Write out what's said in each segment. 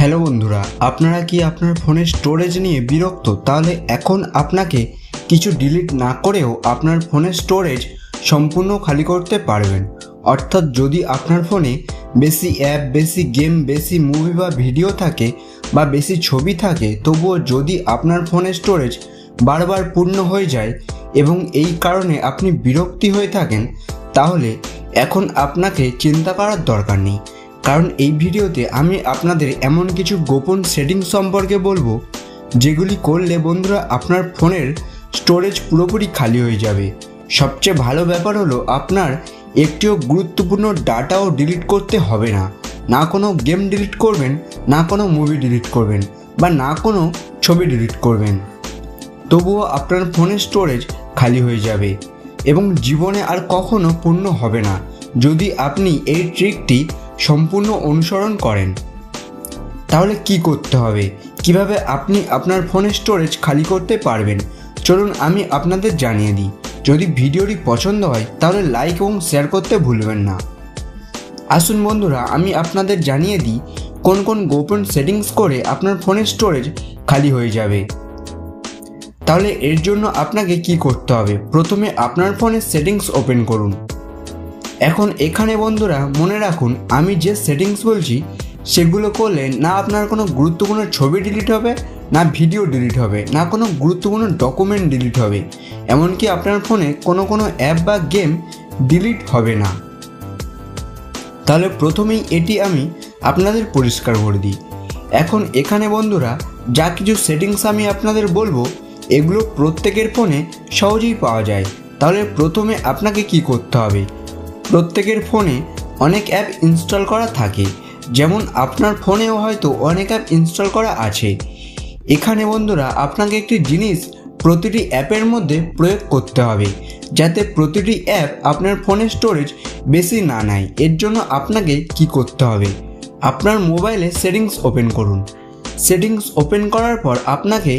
Hello বন্ধুরা, আপনারা কি আপনার ফোনের স্টোরেজ নিয়ে বিরক্ত? তাহলে এখন আপনাকে কিছু ডিলিট না করেও আপনার ফোনের স্টোরেজ সম্পূর্ণ খালি করতে পারবেন। অর্থাৎ যদি আপনার ফোনে বেশি অ্যাপ, বেশি গেম, বেশি মুভি বা ভিডিও থাকে বা বেশি ছবি থাকে, তবুও যদি আপনার ফোনের স্টোরেজ বারবার পূর্ণ হয়ে যায় এবং এই কারণে আপনি বিরক্তি হয়ে থাকেন, তাহলে এখন আপনাকে চিন্তা করার দরকার নেই। কারণ এই ভিডিওতে আমি আপনাদের এমন কিছু গোপন সেটিংস সম্পর্কে বলবো যেগুলি করলে বন্ধুরা আপনার ফোনের স্টোরেজ পুরোপুরি খালি হয়ে যাবে। সবচেয়ে ভালো ব্যাপার হলো আপনার একটিও গুরুত্বপূর্ণ ডাটাও ডিলিট করতে হবে না। না কোনো গেম ডিলিট করবেন, না কোনো মুভি ডিলিট করবেন বা না কোনো ছবি ডিলিট করবেন, তবুও আপনার ফোনের স্টোরেজ খালি হয়ে যাবে এবং জীবনে আর কখনো পূর্ণ হবে না যদি আপনি এই ট্রিকটি সম্পূর্ণ অনুসরণ করেন। তাহলে কি করতে হবে, কিভাবে আপনি আপনার ফোনের স্টোরেজ খালি করতে পারবেন, চলুন আমি আপনাদের জানিয়ে দিই। যদি ভিডিওটি পছন্দ হয় তাহলে লাইক এবং শেয়ার করতে ভুলবেন না। আসুন বন্ধুরা, আমি আপনাদের জানিয়ে দিই কোন কোন গোপন সেটিংস করে আপনার ফোনের স্টোরেজ খালি হয়ে যাবে। তাহলে এর জন্য আপনাকে কি করতে হবে, প্রথমে আপনার ফোনের সেটিংস ওপেন করুন। এখন এখানে বন্ধুরা মনে রাখুন, আমি যে সেটিংস বলছি সেগুলো করলে না আপনার কোনো গুরুত্বপূর্ণ ছবি ডিলিট হবে, না ভিডিও ডিলিট হবে, না কোনো গুরুত্বপূর্ণ ডকুমেন্ট ডিলিট হবে, এমনকি আপনার ফোনে কোনো অ্যাপ বা গেম ডিলিট হবে না। তাহলে প্রথমেই এটি আমি আপনাদের পরিষ্কার করে দিই। এখন এখানে বন্ধুরা যা কিছু সেটিংস আমি আপনাদের বলবো, এগুলো প্রত্যেকের ফোনে সহজেই পাওয়া যায়। তাহলে প্রথমে আপনাকে কি করতে হবে, প্রত্যেকের ফোনে অনেক অ্যাপ ইনস্টল করা থাকে, যেমন আপনার ফোনেও হয়তো অনেক অ্যাপ ইনস্টল করা আছে। এখানে বন্ধুরা আপনাকে একটি জিনিস প্রতিটি অ্যাপের মধ্যে প্রয়োগ করতে হবে, যাতে প্রতিটি অ্যাপ আপনার ফোনের স্টোরেজ বেশি না নেয়। এর জন্য আপনাকে কি করতে হবে, আপনার মোবাইলে সেটিংস ওপেন করুন। সেটিংস ওপেন করার পর আপনাকে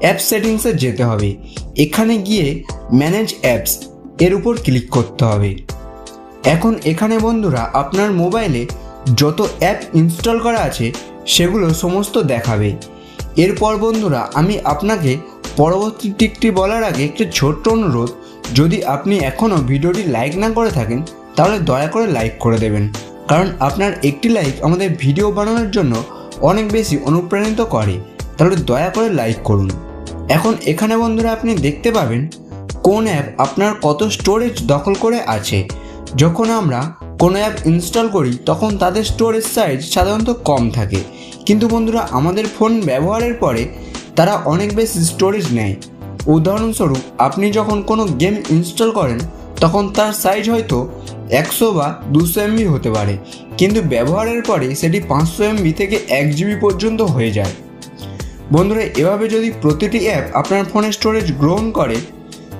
অ্যাপ সেটিংসে যেতে হবে। এখানে গিয়ে ম্যানেজ অ্যাপস এর উপর ক্লিক করতে হবে। এখন এখানে বন্ধুরা আপনার মোবাইলে যত অ্যাপ ইনস্টল করা আছে সেগুলো সমস্ত দেখাবে। এরপর বন্ধুরা আমি আপনাকে পরবর্তী টিপটি বলার আগে একটি ছোট্ট অনুরোধ, যদি আপনি এখনও ভিডিওটি লাইক না করে থাকেন তাহলে দয়া করে লাইক করে দেবেন, কারণ আপনার একটি লাইক আমাদের ভিডিও বানানোর জন্য অনেক বেশি অনুপ্রাণিত করে। তাহলে দয়া করে লাইক করুন। এখন এখানে বন্ধুরা আপনি দেখতে পাবেন কোন অ্যাপ আপনার কত স্টোরেজ দখল করে আছে। যখন আমরা কোনো অ্যাপ ইনস্টল করি তখন তাদের স্টোরেজ সাইজ সাধারণত কম থাকে, কিন্তু বন্ধুরা আমাদের ফোন ব্যবহারের পরে তারা অনেক বেশি স্টোরেজ নেয়। উদাহরণস্বরূপ আপনি যখন কোনো গেম ইনস্টল করেন তখন তার সাইজ হয়তো 100 বা 200 MB হতে পারে, কিন্তু ব্যবহারের পরে সেটি 500 MB থেকে 1 GB পর্যন্ত হয়ে যায়। বন্ধুরা এভাবে যদি প্রতিটি অ্যাপ আপনার ফোনের স্টোরেজ গ্রহণ করে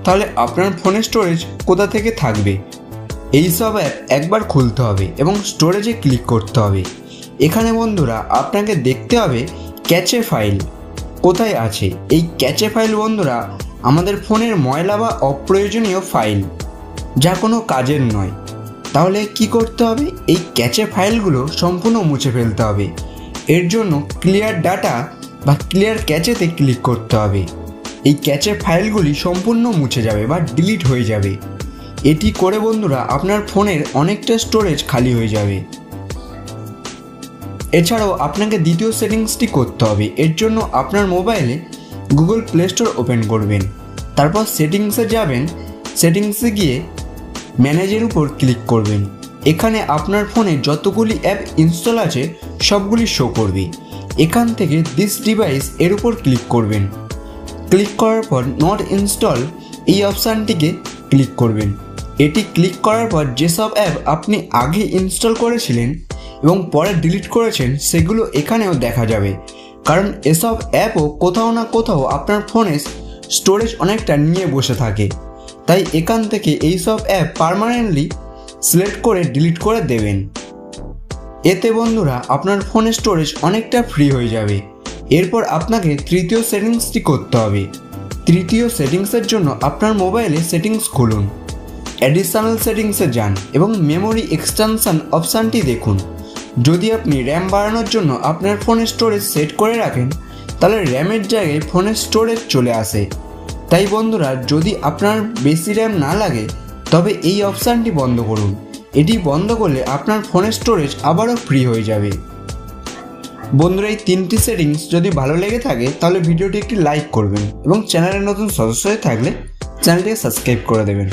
তাহলে আপনার ফোনের স্টোরেজ কোথা থেকে থাকবে। এই সব অ্যাপ একবার খুলতে হবে এবং স্টোরেজে ক্লিক করতে হবে। এখানে বন্ধুরা আপনাকে দেখতে হবে ক্যাচে ফাইল কোথায় আছে। এই ক্যাচে ফাইল বন্ধুরা আমাদের ফোনের ময়লা বা অপ্রয়োজনীয় ফাইল, যা কোনো কাজের নয়। তাহলে কি করতে হবে, এই ক্যাচে ফাইলগুলো সম্পূর্ণ মুছে ফেলতে হবে। এর জন্য ক্লিয়ার ডাটা বা ক্লিয়ার ক্যাচেতে ক্লিক করতে হবে। এই ক্যাচে ফাইলগুলি সম্পূর্ণ মুছে যাবে বা ডিলিট হয়ে যাবে। এটি করে বন্ধুরা আপনার ফোনের অনেকটা স্টোরেজ খালি হয়ে যাবে। এছাড়াও আপনাকে দ্বিতীয় সেটিংসটি করতে হবে। এর জন্য আপনার মোবাইলে গুগল প্লে স্টোর ওপেন করবেন, তারপর সেটিংসে যাবেন। সেটিংসে গিয়ে ম্যানেজের উপর ক্লিক করবেন। এখানে আপনার ফোনে যতগুলি অ্যাপ ইনস্টল আছে সবগুলি শো করবে। এখান থেকে দিস ডিভাইস এর উপর ক্লিক করবেন। ক্লিক করার পর নট ইনস্টল এই অপশানটিকে ক্লিক করবেন। এটি ক্লিক করার পর যেসব অ্যাপ আপনি আগে ইনস্টল করেছিলেন এবং পরে ডিলিট করেছেন সেগুলো এখানেও দেখা যাবে, কারণ এসব অ্যাপও কোথাও না কোথাও আপনার ফোনে স্টোরেজ অনেকটা নিয়ে বসে থাকে। তাই এখান থেকে এই সব অ্যাপ পার্মানেন্টলি সিলেক্ট করে ডিলিট করে দেবেন। এতে বন্ধুরা আপনার ফোনের স্টোরেজ অনেকটা ফ্রি হয়ে যাবে। এরপর আপনাকে তৃতীয় সেটিংসটি করতে হবে। তৃতীয় সেটিংসের জন্য আপনার মোবাইলে সেটিংস খুলুন, অ্যাডিশনাল সেটিংসে যান এবং মেমোরি এক্সটেনশন অপশানটি দেখুন। যদি আপনি র্যাম বাড়ানোর জন্য আপনার ফোনের স্টোরেজ সেট করে রাখেন তাহলে র্যামের জায়গায় ফোনের স্টোরেজ চলে আসে। তাই বন্ধুরা, যদি আপনার বেশি র্যাম না লাগে তবে এই অপশানটি বন্ধ করুন। এটি বন্ধ করলে আপনার ফোনের স্টোরেজ আবারও ফ্রি হয়ে যাবে। বন্ধুরা, এই 3টি সেটিংস যদি ভালো লেগে থাকে তাহলে ভিডিওটি একটি লাইক করবেন এবং চ্যানেলের নতুন সদস্য হয়ে থাকলে চ্যানেলটিকে সাবস্ক্রাইব করে দেবেন।